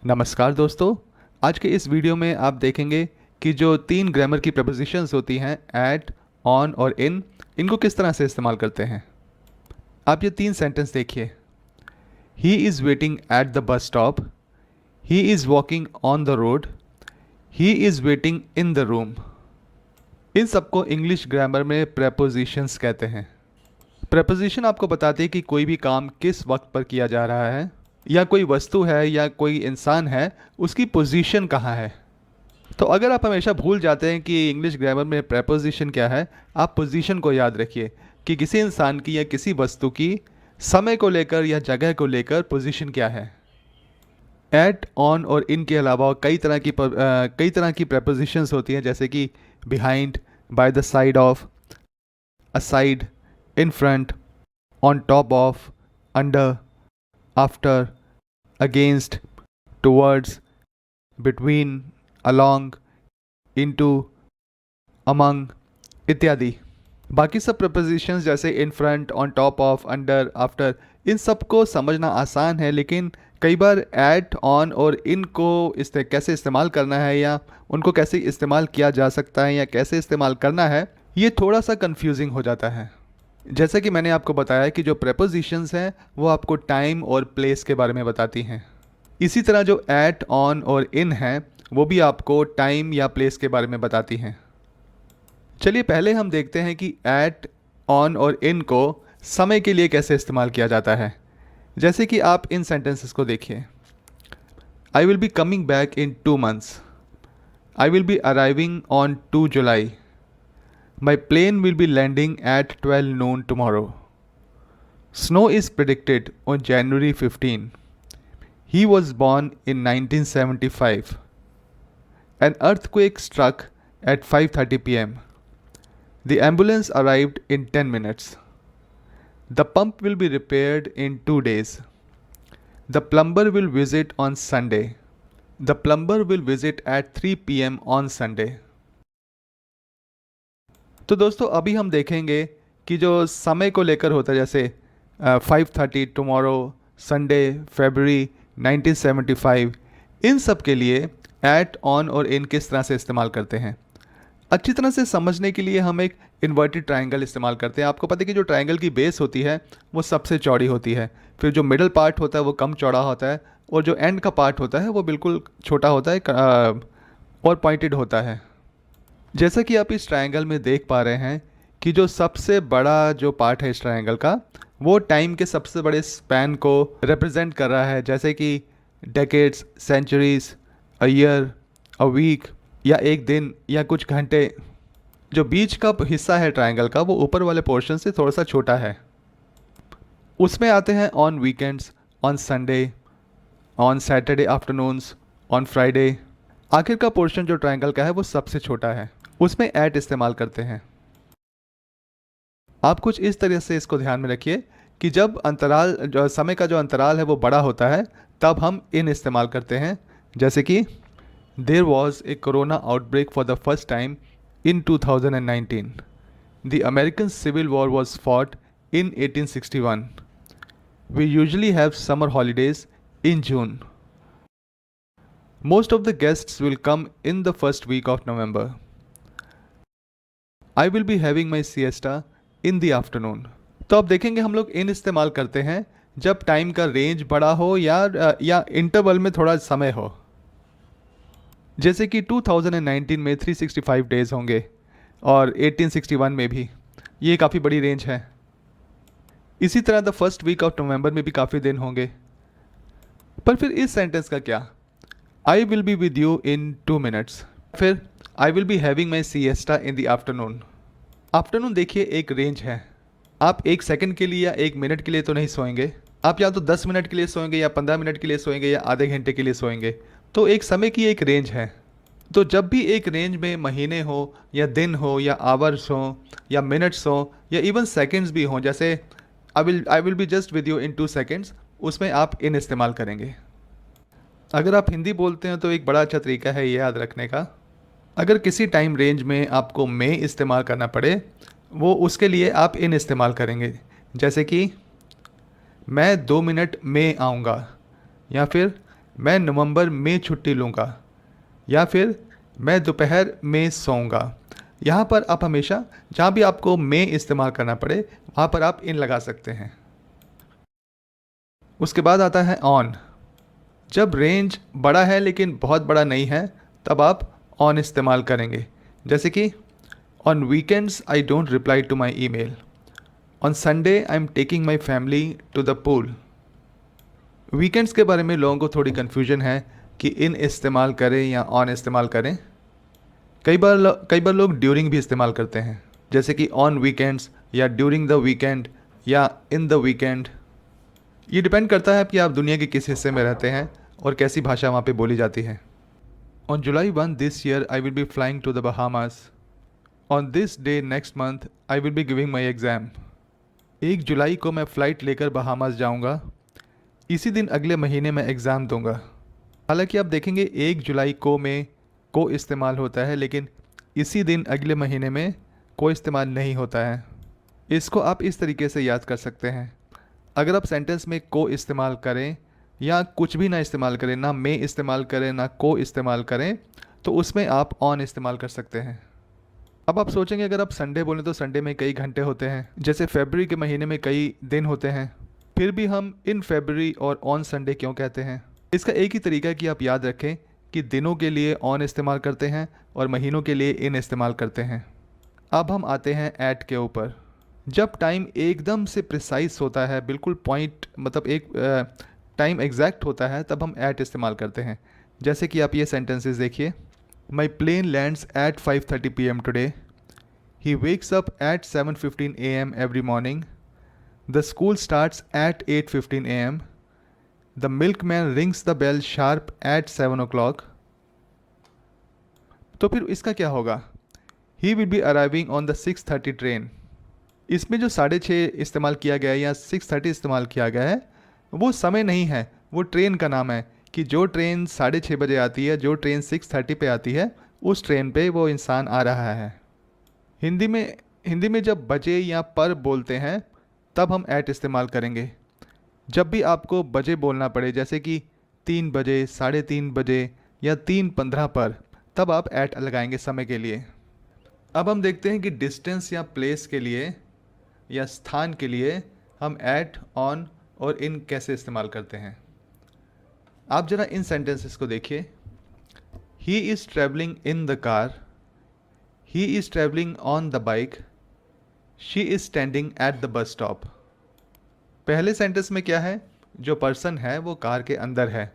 नमस्कार दोस्तों। आज के इस वीडियो में आप देखेंगे कि जो तीन ग्रामर की प्रपोजिशंस होती हैं एट, ऑन और इन, इनको किस तरह से इस्तेमाल करते हैं। आप ये तीन सेंटेंस देखिए। He is waiting at the bus stop, he is walking on the road, he is waiting in the room. इन सबको इंग्लिश ग्रामर में प्रपोजिशंस कहते हैं। प्रपोजिशन आपको बताती है कि कोई भी काम किस वक्त पर किया जा रहा है, या कोई वस्तु है या कोई इंसान है, उसकी पोजीशन कहाँ है। तो अगर आप हमेशा भूल जाते हैं कि इंग्लिश ग्रामर में प्रपोजिशन क्या है, आप पोजीशन को याद रखिए कि किसी इंसान की या किसी वस्तु की समय को लेकर या जगह को लेकर पोजीशन क्या है। एट, ऑन और इन के अलावा कई तरह की प्रपोजिशंस होती हैं, जैसे कि behind, by the side of, aside, in front, on top of, under, after, against, towards, between, along, into, among इत्यादि। बाकी सब प्रपोजिशंस जैसे in front, on top of, under, after, इन सब को समझना आसान है, लेकिन कई बार एट, ऑन और इन को कैसे इस्तेमाल करना है, या उनको कैसे इस्तेमाल किया जा सकता है, या कैसे इस्तेमाल करना है, ये थोड़ा सा कंफ्यूजिंग हो जाता है। जैसे कि मैंने आपको बताया कि जो प्रपोजिशंस हैं वो आपको टाइम और प्लेस के बारे में बताती हैं। इसी तरह जो एट, ऑन और इन हैं वो भी आपको टाइम या प्लेस के बारे में बताती हैं। चलिए पहले हम देखते हैं कि एट, ऑन और इन को समय के लिए कैसे इस्तेमाल किया जाता है। जैसे कि आप इन सेंटेंसेस को देखिए। आई will be coming back in 2 months, I will be arriving on 2 July, my plane will be landing at 12 noon tomorrow. Snow is predicted on January 15. He was born in 1975. An earthquake struck at 5:30 p.m. The ambulance arrived in 10 minutes. The pump will be repaired in 2 days. The plumber will visit on Sunday. The plumber will visit at 3 p.m. on Sunday. तो दोस्तों अभी हम देखेंगे कि जो समय को लेकर होता है, जैसे 5:30 टुमारो, संडे, फरवरी 1975, इन सब के लिए एट, ऑन और इन किस तरह से इस्तेमाल करते हैं। अच्छी तरह से समझने के लिए हम एक इन्वर्टेड ट्रायंगल इस्तेमाल करते हैं। आपको पता है कि जो ट्रायंगल की बेस होती है वो सबसे चौड़ी होती है, फिर जो मिडल पार्ट होता है वो कम चौड़ा होता है, और जो एंड का पार्ट होता है वो बिल्कुल छोटा होता है और पॉइंटेड होता है। जैसा कि आप इस ट्रायंगल में देख पा रहे हैं कि जो सबसे बड़ा जो पार्ट है इस ट्रायंगल का, वो टाइम के सबसे बड़े स्पैन को रिप्रेजेंट कर रहा है, जैसे कि decades, centuries, a year, a week, या एक दिन या कुछ घंटे। जो बीच का हिस्सा है ट्रायंगल का वो ऊपर वाले पोर्शन से थोड़ा सा छोटा है। उसमें आते हैं on weekends, on Sunday, on Saturday afternoons, on Friday. आखिर का पोर्शन जो ट्रायंगल का है वो सबसे छोटा है, उसमें एट इस्तेमाल करते हैं। आप कुछ इस तरह से इसको ध्यान में रखिए कि जब अंतराल, जो समय का जो अंतराल है वो बड़ा होता है, तब हम इन इस्तेमाल करते हैं। जैसे कि there was a corona outbreak for the first time in 2019, the American Civil War was fought in 1861, we usually have summer holidays in June, most of the guests will come in the first week of November, I will be having my siesta in the afternoon। तो अब देखेंगे हम लोग इन इस्तेमाल करते हैं जब time का रेंज बड़ा हो या इंटरवल में थोड़ा समय हो। जैसे कि 2019 में 365 डेज होंगे और 1861 में भी, ये काफ़ी बड़ी रेंज है। इसी तरह the first week of November में भी काफ़ी दिन होंगे। पर फिर इस सेंटेंस का क्या, आई will be with you in 2 minutes, फिर आई will be having my siesta in the afternoon. Afternoon देखिए एक रेंज है, आप 1 सेकंड के लिए या 1 मिनट के लिए तो नहीं सोएंगे, आप या तो 10 मिनट के लिए सोएंगे, या 15 मिनट के लिए सोएंगे, या आधे घंटे के लिए सोएंगे। तो एक समय की एक रेंज है। तो जब भी एक रेंज में महीने हो या दिन हो या आवर्स हो या मिनट्स हो या इवन सेकेंड्स भी हों, जैसे आई will be just with you in 2 seconds, उसमें आप इन इस्तेमाल करेंगे। अगर आप हिंदी बोलते हैं तो एक बड़ा अच्छा तरीका है ये याद रखने का, अगर किसी टाइम रेंज में आपको में इस्तेमाल करना पड़े, वो उसके लिए आप इन इस्तेमाल करेंगे। जैसे कि मैं 2 मिनट में आऊँगा, या फिर मैं नवंबर में छुट्टी लूँगा, या फिर मैं दोपहर में सोऊंगा। यहाँ पर आप हमेशा जहाँ भी आपको में इस्तेमाल करना पड़े वहाँ पर आप इन लगा सकते हैं। उसके बाद आता है ऑन। जब रेंज बड़ा है लेकिन बहुत बड़ा नहीं है तब आप ऑन इस्तेमाल करेंगे। जैसे कि on weekends I don't reply to my email, on Sunday I am taking my family to the pool. Weekends के बारे में लोगों को थोड़ी कन्फ्यूजन है कि इन इस्तेमाल करें या ऑन इस्तेमाल करें। कई बार लोग ड्यूरिंग भी इस्तेमाल करते हैं, जैसे कि ऑन वीकेंड्स या ड्यूरिंग द वीकेंड या इन द वीकेंड। ये डिपेंड करता है कि आप दुनिया के किस हिस्से में रहते हैं और कैसी भाषा वहाँ पे बोली जाती है। On July 1 this year I will be flying to the Bahamas. On this day next month I will be giving my exam. 1 जुलाई को मैं फ़्लाइट लेकर बहामास जाऊँगा, इसी दिन अगले महीने में एग्ज़ाम दूंगा। हालांकि आप देखेंगे 1 जुलाई को में को इस्तेमाल होता है, लेकिन इसी दिन अगले महीने में को इस्तेमाल नहीं होता है। इसको आप इस तरीके से याद कर सकते हैं। अगर आप सेंटेंस में को इस्तेमाल करें या कुछ भी ना इस्तेमाल करें, ना में इस्तेमाल करें ना को इस्तेमाल करें, तो उसमें आप ऑन इस्तेमाल कर सकते हैं। अब आप सोचेंगे अगर आप संडे बोलें तो संडे में कई घंटे होते हैं, जैसे फरवरी के महीने में कई दिन होते हैं, फिर भी हम इन फरवरी और ऑन संडे क्यों कहते हैं? इसका एक ही तरीका है कि आप याद रखें कि दिनों के लिए ऑन इस्तेमाल करते हैं और महीनों के लिए इन इस्तेमाल करते हैं। अब हम आते हैं एट के ऊपर। जब टाइम एकदम से प्रिसाइज होता है, बिल्कुल पॉइंट मतलब एक टाइम एग्जैक्ट होता है, तब हम एट इस्तेमाल करते हैं। जैसे कि आप ये सेंटेंसेस देखिए, my plane lands at 5:30 PM today, he wakes up at 7:15 AM every morning, the school starts at 8:15 AM, the milkman rings the bell sharp at 7 o'clock। तो फिर इसका क्या होगा? He will be arriving on the 6:30 train. इसमें जो 6:30 इस्तेमाल किया गया है या 6:30 इस्तेमाल किया गया है, वो समय नहीं है, वो ट्रेन का नाम है कि जो ट्रेन 6:30 बजे आती है, जो ट्रेन 6:30 पे आती है, उस ट्रेन पे वो इंसान आ रहा है। हिंदी में जब बजे या पर बोलते हैं तब हम एट इस्तेमाल करेंगे। जब भी आपको बजे बोलना पड़े, जैसे कि 3 बजे, 3:30 बजे या 3:15 पर, तब आप एट लगाएंगे समय के लिए। अब हम देखते हैं कि डिस्टेंस या प्लेस के लिए या स्थान के लिए हम एट, ऑन और इन कैसे इस्तेमाल करते हैं। आप जरा इन सेंटेंसेस को देखिए। He is travelling in the car, he is travelling on the bike, she is standing at the bus stop. पहले सेंटेंस में क्या है? जो पर्सन है वो कार के अंदर है,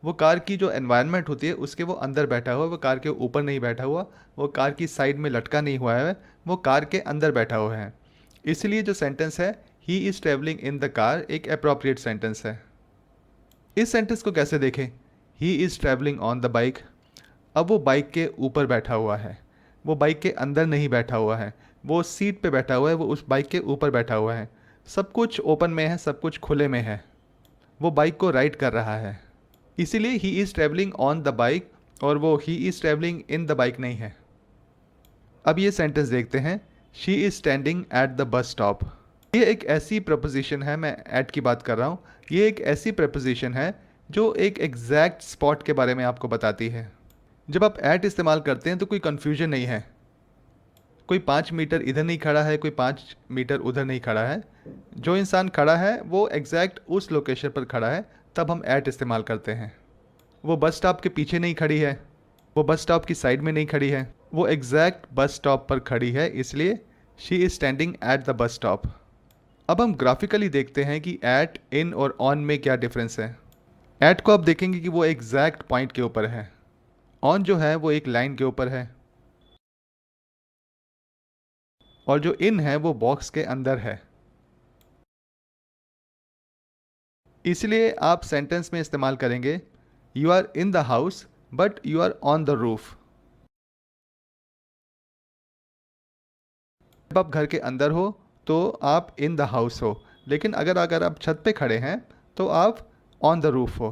वो कार की जो एनवायरनमेंट होती है उसके वो अंदर बैठा हुआ है, वो कार के ऊपर नहीं बैठा हुआ, वो कार की साइड में लटका नहीं हुआ है, वो कार के अंदर बैठा हुआ है। इसलिए जो सेंटेंस है he is travelling in the car एक अप्रोप्रिएट सेंटेंस है। इस सेंटेंस को कैसे देखें? He is travelling on the bike. अब वो बाइक के ऊपर बैठा हुआ है, वो बाइक के अंदर नहीं बैठा हुआ है, वो सीट पे बैठा हुआ है, वो उस बाइक के ऊपर बैठा हुआ है। सब कुछ ओपन में है, सब कुछ खुले में है, वो बाइक को राइड कर रहा है। इसीलिए he is travelling on the bike और वो he is travelling in the bike नहीं है। अब ये सेंटेंस देखते हैं, she is standing at the bus stop. ये एक ऐसी प्रपोजिशन है, मैं एट की बात कर रहा हूँ, ये एक ऐसी प्रपोजिशन है जो एक एग्जैक्ट स्पॉट के बारे में आपको बताती है। जब आप एट इस्तेमाल करते हैं तो कोई कन्फ्यूजन नहीं है, कोई 5 मीटर इधर नहीं खड़ा है, कोई 5 मीटर उधर नहीं खड़ा है। जो इंसान खड़ा है वो एग्जैक्ट उस लोकेशन पर खड़ा है, तब हम एट इस्तेमाल करते हैं। वो बस स्टॉप के पीछे नहीं खड़ी है, वो बस स्टॉप की साइड में नहीं खड़ी है, वो एग्जैक्ट बस स्टॉप पर खड़ी है, इसलिए she is standing at the bus stop. अब हम ग्राफिकली देखते हैं कि एट, इन और ऑन में क्या डिफरेंस है। एट को आप देखेंगे कि वो एग्जैक्ट पॉइंट के ऊपर है, ऑन जो है वो एक लाइन के ऊपर है, और जो इन है वो बॉक्स के अंदर है। इसलिए आप सेंटेंस में इस्तेमाल करेंगे, you are in the house but you are on the roof. जब आप घर के अंदर हो तो आप इन द हाउस हो, लेकिन अगर आप छत पे खड़े हैं तो आप ऑन द रूफ हो।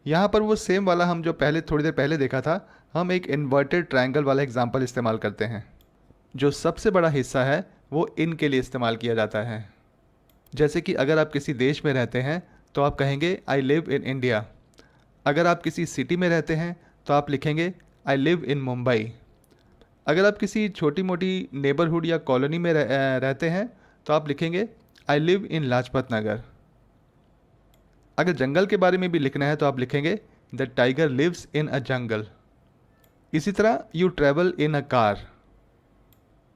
यहाँ पर वो सेम वाला हम जो पहले थोड़ी देर पहले देखा था, हम एक इन्वर्टेड ट्रायंगल वाला एग्जांपल इस्तेमाल करते हैं। जो सबसे बड़ा हिस्सा है वो इन के लिए इस्तेमाल किया जाता है। जैसे कि अगर आप किसी देश में रहते हैं तो आप कहेंगे आई लिव इन इंडिया। अगर आप किसी सिटी में रहते हैं तो आप लिखेंगे आई लिव इन मुंबई। अगर आप किसी छोटी मोटी नेबरहुड या कॉलोनी में रहते हैं तो आप लिखेंगे I live in Lajpat Nagar. अगर जंगल के बारे में भी लिखना है तो आप लिखेंगे द टाइगर लिव्स इन अ जंगल। इसी तरह you travel in a car.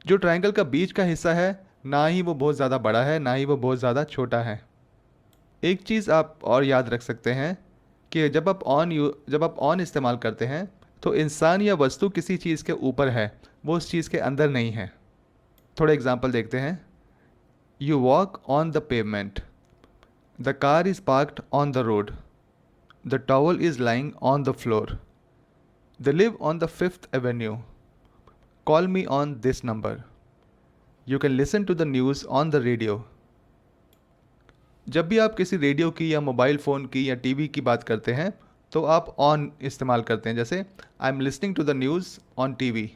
जो ट्रायंगल का बीच का हिस्सा है ना ही वो बहुत ज़्यादा बड़ा है ना ही वो बहुत ज़्यादा छोटा है। एक चीज़ आप और याद रख सकते हैं कि जब आप ऑन इस्तेमाल करते हैं तो इंसान या वस्तु किसी चीज़ के ऊपर है, वो उस चीज़ के अंदर नहीं है। थोड़े एग्जांपल देखते हैं। You walk on the pavement, the car is parked on the road, the towel is lying on the floor, they live on the 5th avenue, call me on this number, you can listen to the news on the radio. जब भी आप किसी radio की या mobile phone की या TV की बात करते हैं तो आप ऑन इस्तेमाल करते हैं, जैसे I am listening to the news on TV.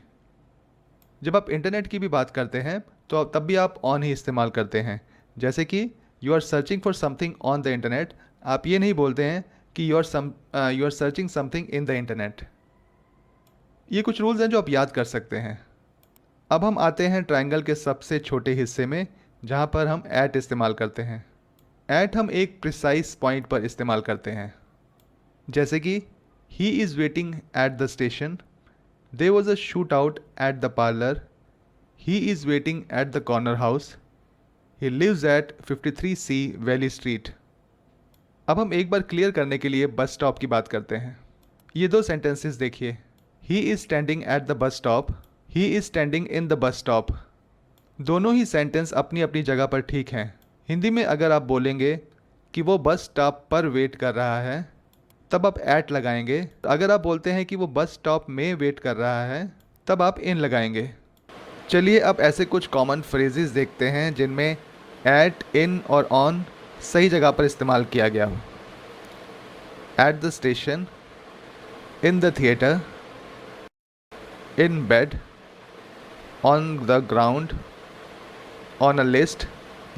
जब आप इंटरनेट की भी बात करते हैं तो तब भी आप ऑन ही इस्तेमाल करते हैं, जैसे कि you are searching for something on the internet. आप ये नहीं बोलते हैं कि you are searching something in the internet. ये कुछ रूल्स हैं जो आप याद कर सकते हैं। अब हम आते हैं ट्रायंगल के सबसे छोटे हिस्से में, जहाँ पर हम एट इस्तेमाल करते हैं। एट हम एक प्रिसाइज पॉइंट पर इस्तेमाल करते हैं, जैसे कि he is waiting at the station, there was a shoot out at the parlour, he is waiting at the corner house, he lives at 53C valley street. अब हम एक बार क्लियर करने के लिए बस स्टॉप की बात करते हैं। ये दो सेंटेंसेस देखिए, he is standing at the bus stop, he is standing in the bus stop. दोनों ही सेंटेंस अपनी अपनी जगह पर ठीक हैं। हिंदी में अगर आप बोलेंगे कि वो बस स्टॉप पर वेट कर रहा है तब आप एट लगाएंगे। अगर आप बोलते हैं कि वो बस स्टॉप में वेट कर रहा है तब आप इन लगाएंगे। चलिए अब ऐसे कुछ कॉमन फ्रेजेस देखते हैं जिनमें एट, इन और ऑन सही जगह पर इस्तेमाल किया गया हो। At the station, in the theatre, in bed, on the ground, on a list,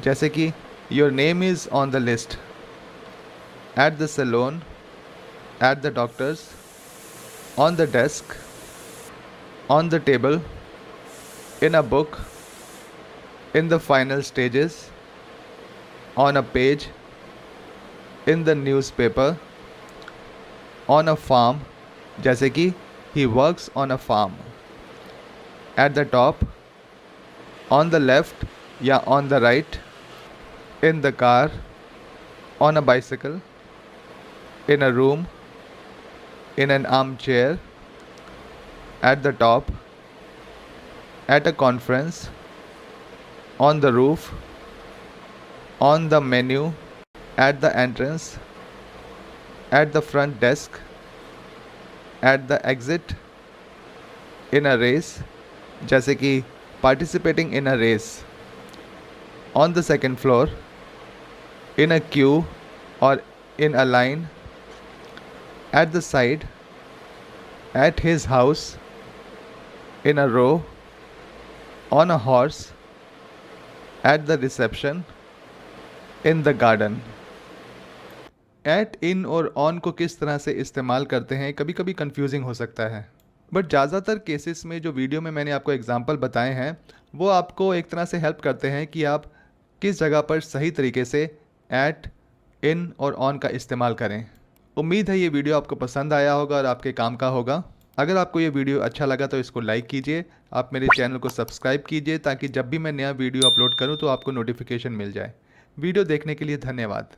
जैसे कि your name is on the list. At the salon, at the doctor's, on the desk, on the table, in a book, in the final stages, on a page, in the newspaper, on a farm, जैसे कि he works on a farm. At the top, on the left या on the right, in the car, on a bicycle, in a room, in an armchair, at the top, at a conference, on the roof, on the menu, at the entrance, at the front desk, at the exit, in a race, जैसे कि participating in a race, on the second floor, in a queue or in a line, at the side, at his house, in a row, on a horse, at the reception, in the garden। At, in और on को किस तरह से इस्तेमाल करते हैं कभी कभी कंफ्यूजिंग हो सकता है, बट ज़्यादातर केसेस में जो वीडियो में मैंने आपको एग्जांपल बताए हैं वो आपको एक तरह से हेल्प करते हैं कि आप किस जगह पर सही तरीके से एट, इन और ऑन का इस्तेमाल करें। उम्मीद है ये वीडियो आपको पसंद आया होगा और आपके काम का होगा। अगर आपको ये वीडियो अच्छा लगा तो इसको लाइक कीजिए, आप मेरे चैनल को सब्सक्राइब कीजिए ताकि जब भी मैं नया वीडियो अपलोड करूं तो आपको नोटिफिकेशन मिल जाए। वीडियो देखने के लिए धन्यवाद।